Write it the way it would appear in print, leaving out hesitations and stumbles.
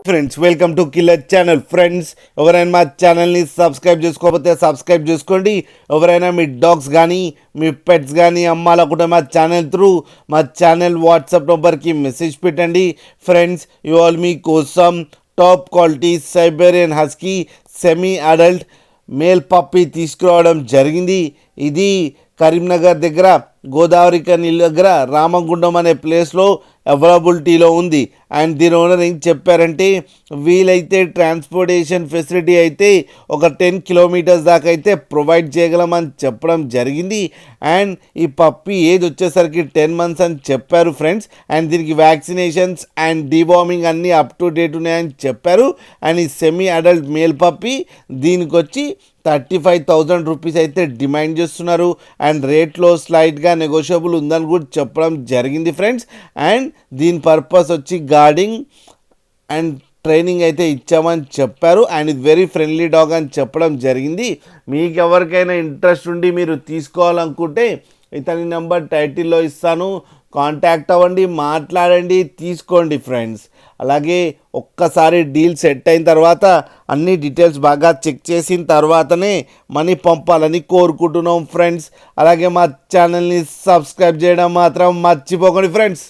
Friends welcome to killer channel. Friends ఎవరైనా మా ఛానల్ని సబ్స్క్రైబ్ చేసుకోకపోతే సబ్స్క్రైబ్ చేసుకోండి. ఎవరైనా మీ డాగ్స్ కానీ మీ పెట్స్ కానీ అమ్మాలనుకుంటే మా ఛానల్ త్రూ మా ఛానల్ వాట్సాప్ నెంబర్కి మెసేజ్ పెట్టండి. ఫ్రెండ్స్ ఇవాళ మీకోసం top quality Siberian husky semi adult male puppy తీసుకురావడం జరిగింది. ఇది కరీంనగర్ దగ్గర గోదావరి కని దగ్గర రామగుండం అనే ప్లేస్లో అవైలబిలిటీలో ఉంది. అండ్ దీని ఓనర్ ఏం చెప్పారంటే వీలైతే ట్రాన్స్పోర్టేషన్ ఫెసిలిటీ అయితే ఒక 10 కిలోమీటర్స్ దాకా అయితే ప్రొవైడ్ చేయగలమని చెప్పడం జరిగింది. అండ్ ఈ పప్పీ ఏజ్ వచ్చేసరికి 10 months అని చెప్పారు ఫ్రెండ్స్. అండ్ దీనికి వ్యాక్సినేషన్స్ అండ్ డీవార్మింగ్ అన్నీ అప్ టు డేట్ ఉన్నాయని చెప్పారు. అండ్ ఈ సెమీ అడల్ట్ మేల్ పప్పీ దీనికి వచ్చి 35,000 రూపీస్ అయితే డిమాండ్ చేస్తున్నారు. అండ్ రేట్లో స్లైట్గా నెగోషియబుల్ ఉందని కూడా చెప్పడం జరిగింది ఫ్రెండ్స్. అండ్ దీని పర్పస్ వచ్చి గార్డింగ్ అండ్ ట్రైనింగ్ అయితే ఇచ్చామని చెప్పారు. అండ్ ఇది వెరీ ఫ్రెండ్లీ డాగ్ అని చెప్పడం జరిగింది. మీకు ఎవరికైనా ఇంట్రెస్ట్ ఉండి మీరు తీసుకోవాలనుకుంటే ఇతని నెంబర్ టైటిల్లో ఇస్తాను, కాంటాక్ట్ అవ్వండి, మాట్లాడండి, తీసుకోండి ఫ్రెండ్స్. అలాగే ఒక్కసారి డీల్ సెట్ అయిన తర్వాత అన్ని డీటెయిల్స్ బాగా చెక్ చేసిన తర్వాతనే మనీ పంపాలని కోరుకుంటున్నాం ఫ్రెండ్స్. అలాగే మా ఛానల్ని సబ్స్క్రైబ్ చేయడం మాత్రం మర్చిపోకండి ఫ్రెండ్స్.